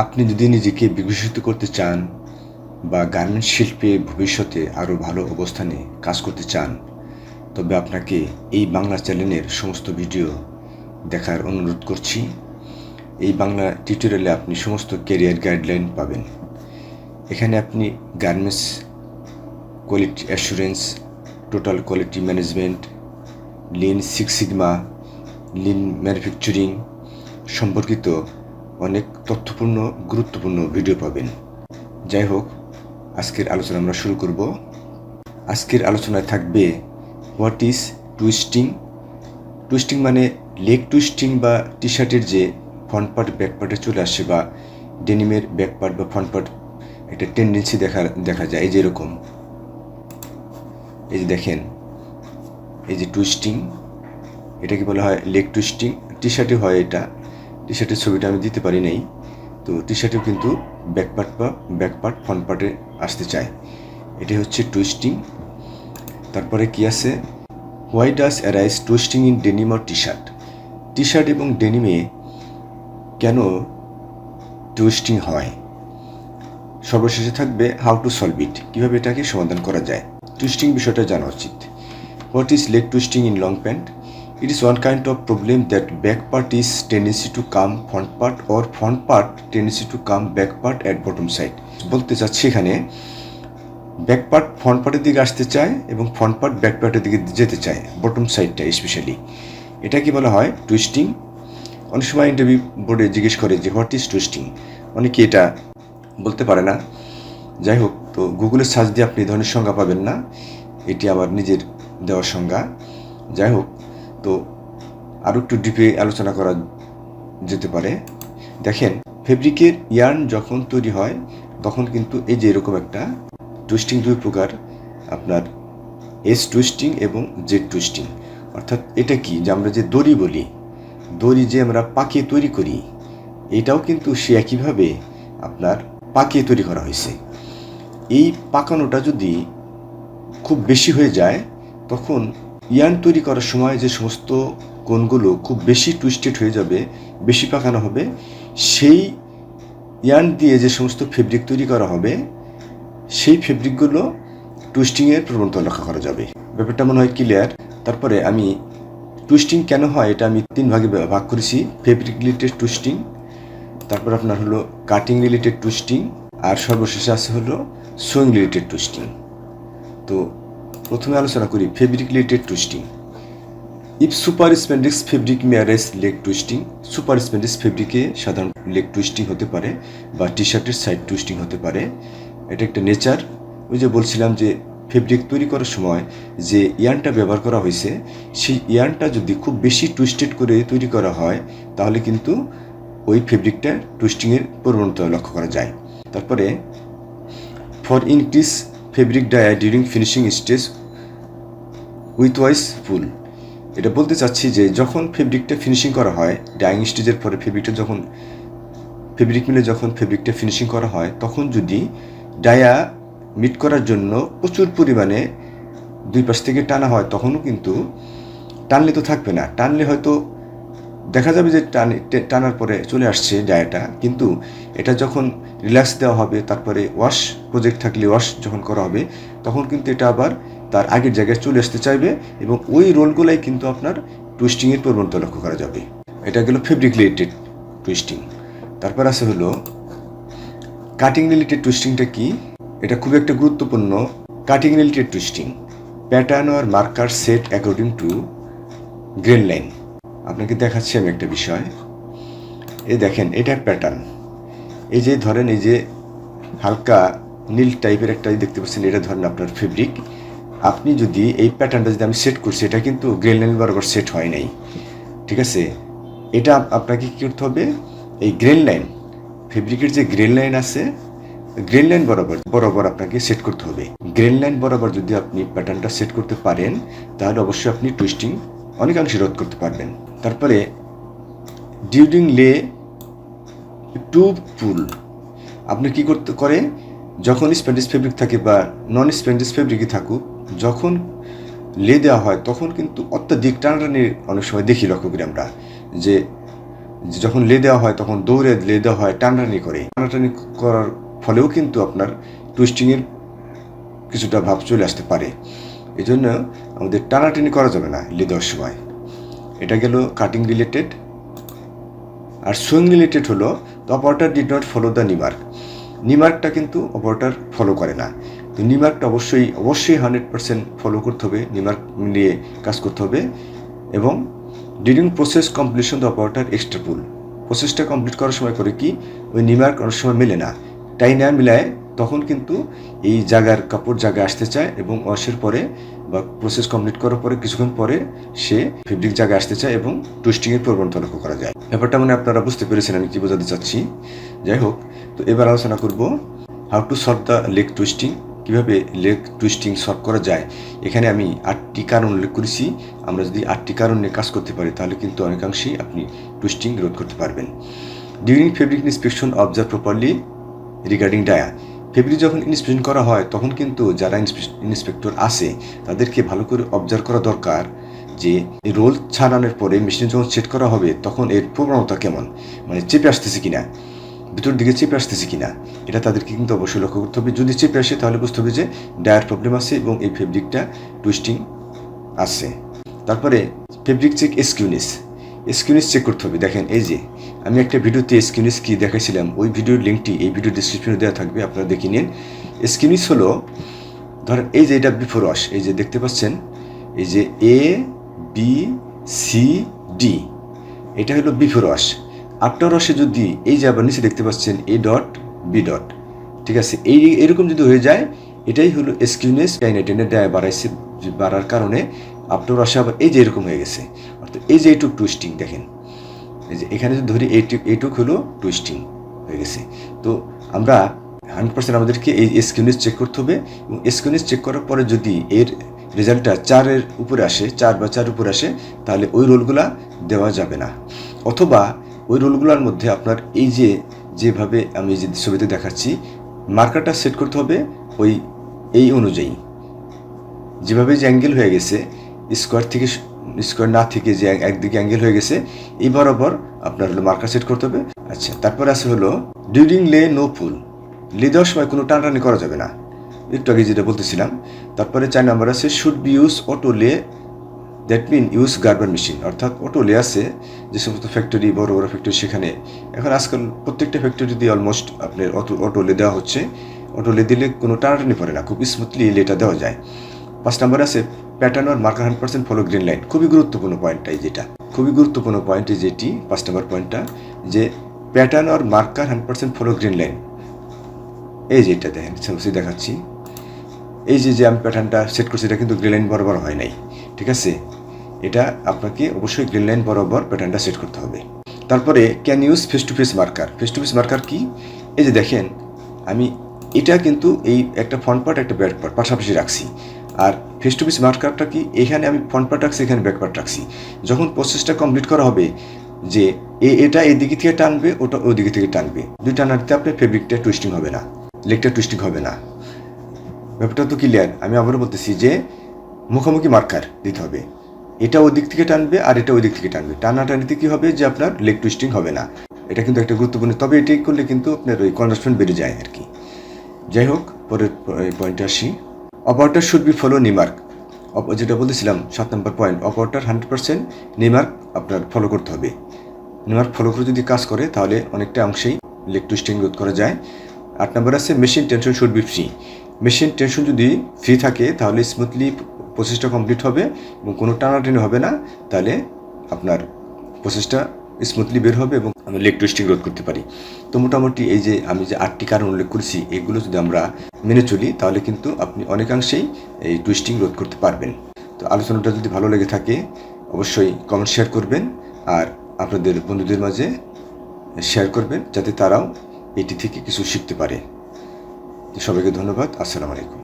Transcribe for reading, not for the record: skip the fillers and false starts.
আপনি যদি নিজেকে বিকশিত করতে চান বা গার্মেন্টস শিল্পে ভবিষ্যতে আরও ভালো অবস্থানে কাজ করতে চান, তবে আপনাকে এই বাংলা চ্যানেলের সমস্ত ভিডিও দেখার অনুরোধ করছি। এই বাংলা টিউটোরিয়ালে আপনি সমস্ত ক্যারিয়ার গাইডলাইন পাবেন। এখানে আপনি garments quality assurance, total quality management, lean six sigma, lean manufacturing সম্পর্কিত অনেক তথ্যপূর্ণ গুরুত্বপূর্ণ ভিডিও পাবেন। যাই হোক, আজকের আলোচনা আমরা শুরু করব। আজকের আলোচনায় থাকবে হোয়াট ইজ টুইস্টিং। টুইস্টিং মানে লেগ টুইস্টিং বা টি শার্টের যে ফ্রন্ট পার্ট ব্যাক পার্টে চলে আসে, বা ডেনিমের ব্যাক পার্ট বা ফ্রন্ট পার্ট একটা টেন্ডেন্সি দেখা যায়। এই যে এরকম, এই যে দেখেন, এই যে টুইস্টিং, এটাকে বলা হয় লেগ টুইস্টিং। টি শার্টে হয় এটা, টি শার্টের ছবিটা আমি দিতে পারি নাই। তো টি শার্টেও কিন্তু ব্যাক পার্ট ফ্রন্ট পার্টে আসতে চায়। এটি হচ্ছে টুইস্টিং। তারপরে কি আছে, why does arise twisting in denim or T shirt. T shirt এবং ডেনিমে কেন টুইস্টিং হয়। সর্বশেষে থাকবে হাউ টু সলভ ইট, কীভাবে এটাকে সমাধান করা যায়। টুইস্টিং বিষয়টা জানা উচিত। What is leg twisting in long pant? It is one kind of problem that back part is tendency to come front part or front part tendency to come back part at bottom side. বলতে চাচ্ছি এখানে back part front পার্টের দিকে আসতে চায় এবং front part back পার্টের দিকে যেতে চায়, বটম সাইডটা স্পেশালি। এটা কি বলা হয় টুইস্টিং। অনেক সময় ইন্টারভিউ বোর্ডে জিজ্ঞেস করে যে হোয়াট ইজ টুইস্টিং, অনেকে এটা বলতে পারে না। যাই হোক, তো গুগলে সার্চ দিয়ে আপনি এই ধরনের সংজ্ঞা পাবেন না, এটি আমার নিজের দেওয়ার সংজ্ঞা। যাই হোক, তো আরও একটু ডিপে আলোচনা করা যেতে পারে। দেখেন, ফেব্রিকের ইয়ার্ন যখন তৈরি হয় তখন কিন্তু এই যে এরকম একটা টুইস্টিং, দুই প্রকার, আপনার এস টুইস্টিং এবং জেড টুইস্টিং। অর্থাৎ এটা কি, যে আমরা যে দড়ি বলি, দড়ি যে আমরা পাকিয়ে তৈরি করি, এটাও কিন্তু সে একইভাবে আপনার পাকিয়ে তৈরি করা হয়েছে। এই পাকানোটা যদি খুব বেশি হয়ে যায়, তখন ইয়ার্ন তৈরি করার সময় যে সমস্ত কোণগুলো খুব বেশি টুইস্টেড হয়ে যাবে, বেশি পাকানো হবে, সেই ইয়ার্ন দিয়ে যে সমস্ত ফেব্রিক তৈরি করা হবে, সেই ফেব্রিকগুলো টুইস্টিংয়ের প্রবণতা লক্ষ্য করা যাবে। ব্যাপারটা মনে হয় ক্লিয়ার। তারপরে আমি টুইস্টিং কেন হয় এটা আমি 3 ভাগে ভাগ করেছি। ফেব্রিক রিলেটেড টুইস্টিং, তারপর আপনার হলো কাটিং রিলেটেড টুইস্টিং, আর সর্বশেষে আছে হলো সোয়িং রিলেটেড টুইস্টিং। তো প্রথমে আলোচনা করি fabric related twisting. If super spandex fabric may arise leg twisting. Super spandex ফেব্রিকে সাধারণ লেগ টুইস্টিং হতে পারে বা টি শার্টের সাইড টুইস্টিং হতে পারে। এটা একটা নেচার। ওই যে বলছিলাম যে ফেব্রিক তৈরি করার সময় যে ইয়ার্নটা ব্যবহার করা হয়েছে, সেই ইয়ার্নটা যদি খুব বেশি টুইস্টেড করে তৈরি করা হয়, তাহলে কিন্তু ওই ফেব্রিকটা টুইস্টিংয়ের প্রবণতা লক্ষ্য করা যায়। তারপরে for increase fabric dia during finishing stays with wise ফুল। এটা বলতে চাচ্ছি যে যখন ফেব্রিকটা ফিনিশিং করা হয়, ডাইং স্টেজের পরে ফেব্রিক মিলে যখন ফেব্রিকটা ফিনিশিং করা হয়, তখন যদি ডায়া মিট করার জন্য প্রচুর পরিমাণে দুই পাশ থেকে টানা হয়, তখনও কিন্তু টানলে তো থাকবে না। টানলে হয়তো দেখা যাবে যে টানার পরে চলে আসছে ডায়াটা, কিন্তু এটা যখন রিল্যাক্স দেওয়া হবে, তারপরে ওয়াশ প্রজেক্ট থাকলে ওয়াশ যখন করা হবে, তখন কিন্তু এটা আবার তার আগের জায়গায় চলে আসতে চাইবে, এবং ওই রোলগুলাই কিন্তু আপনার টুইস্টিংয়ের প্রবণতা লক্ষ্য করা যাবে। এটা গেল ফেব্রিক রিলেটেড টুইস্টিং। তারপর আছে হলো কাটিং রিলেটেড টুইস্টিংটা কি, এটা খুব একটা গুরুত্বপূর্ণ। কাটিং রিলেটেড টুইস্টিং, প্যাটার্ন আর marker set according to grain line. আপনাকে দেখাচ্ছি আমি একটা বিষয়। এই দেখেন, এটা প্যাটার্ন। এই যে ধরেন, এই যে হালকা নীল টাইপের একটা দেখতে পাচ্ছেন, এটা ধরেন আপনার ফেব্রিক। আপনি যদি এই প্যাটার্নটা যদি আমি সেট করছি, এটা কিন্তু গ্রেন লাইন বরাবর সেট হয় নাই, ঠিক আছে। এটা আপনাকে কী করতে হবে, এই গ্রেন লাইন, ফেব্রিকের যে গ্রেন লাইন আছে, গ্রেন লাইন বরাবর আপনাকে সেট করতে হবে। গ্রেন লাইন বরাবর যদি আপনি প্যাটার্নটা সেট করতে পারেন, তাহলে অবশ্যই আপনি টুইস্টিং অনেকাংশে রোধ করতে পারবেন। তারপরে ডিউরিং লে টু পুল, আপনি কী করতে করে, যখন স্প্যান্ডেক্স ফেব্রিক থাকে বা নন স্প্যান্ডেক্স ফেব্রিকই থাকুক, যখন লে দেওয়া হয় তখন কিন্তু অত্যাধিক টানাটানির অনেক সময় দেখি, লক্ষ্য করি আমরা যে যখন লে দেওয়া হয় তখন দৌড়ে লে দেওয়া হয়, টানাটানি করে, টানাটানি করার ফলেও কিন্তু আপনার টুইস্টিংয়ের কিছুটা ভাব চলে আসতে পারে। এই জন্য আমাদের টানাটানি করা যাবে না লে দেওয়ার সময়। এটা গেল কাটিং রিলেটেড। আর সুইং রিলেটেড হলো the operator did not follow the knee mark. নিমার্কটা কিন্তু অপারেটর ফলো করে না। তো নিমার্কটা অবশ্যই 100% ফলো করতে হবে, নিমার্ক মিলিয়ে কাজ করতে হবে। এবং during process completion the operator extra pull, প্রসেসটা কমপ্লিট করার সময় করে কি ওই নিমার্ক অনেক সময় মেলে না, তাই না মিলায়, তখন কিন্তু এই জায়গার কাপড় জায়গায় আসতে চায় এবং ওয়াশের পরে বা প্রসেস কমপ্লিট করার পরে কিছুক্ষণ পরে সে ফেব্রিক জায়গায় আসতে চায় এবং টুইস্টিংয়ের প্রবণতা লক্ষ্য করা যায়। ব্যাপারটা মানে আপনারা বুঝতে পেরেছেন আমি কী বোঝাতে চাচ্ছি। যাই হোক, তো এবার আলোচনা করব how to solve the leg twisting, কীভাবে লেগ টুইস্টিং সলভ করা যায়। এখানে আমি 8টি কারণ উল্লেখ করেছি। আমরা যদি 8টি কারণ নিয়ে কাজ করতে পারি তাহলে কিন্তু অনেকাংশেই আপনি টুইস্টিং রোধ করতে পারবেন। During fabric inspection observe properly regarding dia, fabric যখন ইন্সপেকশন করা হয় তখন কিন্তু যারা ইন্সপেক্টর আসে তাদেরকে ভালো করে অবজার্ভ করা দরকার যে এই রোল ছাড়ানোর পরে মেশিনে যখন সেট করা হবে তখন এর প্রবণতা কেমন, মানে চেপে আসতেছে কিনা, ভিতর দিকে চেপে আসতেছে কিনা, এটা তাদেরকে কিন্তু অবশ্যই লক্ষ্য করতে হবে। যদি চেপে আসে তাহলে বুঝতে হবে যে ডায়ার প্রবলেম আছে এবং এই ফেব্রিকটা টুইস্টিং আছে। তারপরে ফেব্রিক চেক স্কিউনেস চেক করতে হবে। দেখেন এই যে আমি একটা ভিডিওতে স্কিউনেস কি দেখাইছিলাম, ওই ভিডিওর লিঙ্কটি এই ভিডিও ডিসক্রিপশনে দেওয়া থাকবে, আপনারা দেখে নিন। স্কিউনেস হলো ধরেন এই যে এটা বিফোর ওয়াশ, এই যে দেখতে পাচ্ছেন এই যে ABCD, এটা হলো বিফোর ওয়াশ। আফটার ওয়াশে যদি এই যে আবার নিচে দেখতে পাচ্ছেন A.B. ঠিক আছে, এরকম যদি হয়ে যায় এটাই হলো স্কিউনেস, টেনের ডায়া বাড়ার কারণে আফটার ওয়াশে আবার এই যে এরকম হয়ে গেছে, অর্থাৎ এই যে এইটুক টুইস্টিং দেখেন, এই যে এখানে যদি ধরি এইটুক হলো টুইস্টিং হয়ে গেছে। তো আমরা 100% আমাদেরকে এই স্কিউনেস চেক করতে হবে এবং স্কিউনেস চেক করার পরে যদি এর রেজাল্টটা 4-এর উপরে আসে, 4 বা 4 উপরে আসে, তাহলে ওই রোলগুলা দেওয়া যাবে না। অথবা ওই রোলগুলোর মধ্যে আপনার এই যে যেভাবে আমি যে ছবিতে দেখাচ্ছি মার্কারটা সেট করতে হবে ওই এই অনুযায়ী, যেভাবে যে অ্যাঙ্গেল হয়ে গেছে স্কোয়ার না থেকে যে একদিকে অ্যাঙ্গেল হয়ে গেছে এই বরাবর আপনার হলো মার্কার সেট করতে হবে। আচ্ছা, তারপরে আছে হলো ডিউরিং লে নো পুল, লে দেওয়ার সময় কোনো টানাটানি করা যাবে না, একটু আগে যেটা বলতেছিলাম। তারপরে 4 নাম্বার আছে শুড বি ইউজ অটো লে, দ্যাট মিন ইউজ গার্বার মেশিন, অর্থাৎ অটো লে আছে যে সমস্ত ফ্যাক্টরি বড় বড় ফ্যাক্টরি, সেখানে এখন আজকাল প্রত্যেকটা ফ্যাক্টরি দিয়ে অলমোস্ট আপনার অটো লে দেওয়া হচ্ছে। অটো লে দিলে কোনো টানাটানি পড়ে না, খুব স্মুথলি লেটা দেওয়া যায়। 5 নাম্বার আছে প্যাটার্ন আর মার্কার 100% ফলো গ্রিন লাইন, খুবই গুরুত্বপূর্ণ পয়েন্টটাই, যেটা খুবই গুরুত্বপূর্ণ পয়েন্ট যেটি 5 নাম্বার পয়েন্টটা, যে প্যাটার্ন আর মার্কার 100% ফলো গ্রিন লাইন। এই যে এটা দেখেন সমস্যা দেখাচ্ছি, এই যে আমি প্যাটার্নটা সেট করছি এটা কিন্তু গ্রিন লাইন বরাবর হয় নাই, ঠিক আছে, এটা আপনাকে অবশ্যই গ্রিন লাইন বরাবর প্যাটার্নটা সেট করতে হবে। তারপরে can use face to face marker কি, এই যে দেখেন আমি এটা কিন্তু এই একটা ফ্রন্ট পার্ট একটা ব্যাক পার্ট পাশাপাশি রাখছি, আর ফেস টু ফেস মার্কারটা কি এখানে আমি ফ্রন্ট পার্ট রাখছি, এখানে ব্যাক পার্ট রাখছি। যখন প্রসেসটা কমপ্লিট করা হবে যে এটা এই দিকে থেকে টানবে, ওটা ওই দিকে থেকে টানবে, দুই টানাতে আপনার ফেব্রিকটা টুইস্টিং হবে না, লেগটা টুইস্টিং হবে না। ব্যাপারটা তো ক্লিয়ার। আমি আবারও বলতেছি যে মুখোমুখি মার্কার দিতে হবে, এটা ওই দিক থেকে টানবে আর এটা ওই দিক থেকে টানবে, টানাটানিতে কী হবে যে আপনার লেগ টুইস্টিং হবে না। এটা কিন্তু একটা গুরুত্বপূর্ণ, তবে এটাই করলে কিন্তু আপনার ওই কনভার্সন বেড়ে যায় আর কি। যাই হোক, পরের পয়েন্টে আসি। অপারেটর শুড বি ফলো নিমার্ক, যেটা বলতেছিলাম 7 নম্বর পয়েন্ট, অপারেটর 100% নিমার্ক আপনার ফলো করতে হবে। নিমার্ক ফলো করে যদি কাজ করে তাহলে অনেকটা অংশেই লেগ টুইস্টিং রোধ করা যায়। 8 নম্বর আছে machine tension should be free, machine tension যদি ফ্রি থাকে তাহলে স্মুথলি প্রসেসটা কমপ্লিট হবে এবং কোনো টানাটানি হবে না, তাহলে আপনার প্রসেসটা স্মুথলি বের হবে এবং আমরা লেগ টুইস্টিং রোধ করতে পারি। তো মোটামুটি এই যে আমি যে 8টি কারণ উল্লেখ করেছি এগুলো যদি আমরা মেনে চলি তাহলে কিন্তু আপনি অনেকাংশেই এই টুইস্টিং রোধ করতে পারবেন। তো আলোচনাটা যদি ভালো লেগে থাকে অবশ্যই কমেন্ট শেয়ার করবেন আর আপনাদের বন্ধুদের মাঝে শেয়ার করবেন যাতে তারাও এটি থেকে কিছু শিখতে পারে। সবাইকে ধন্যবাদ। আসসালামু আলাইকুম।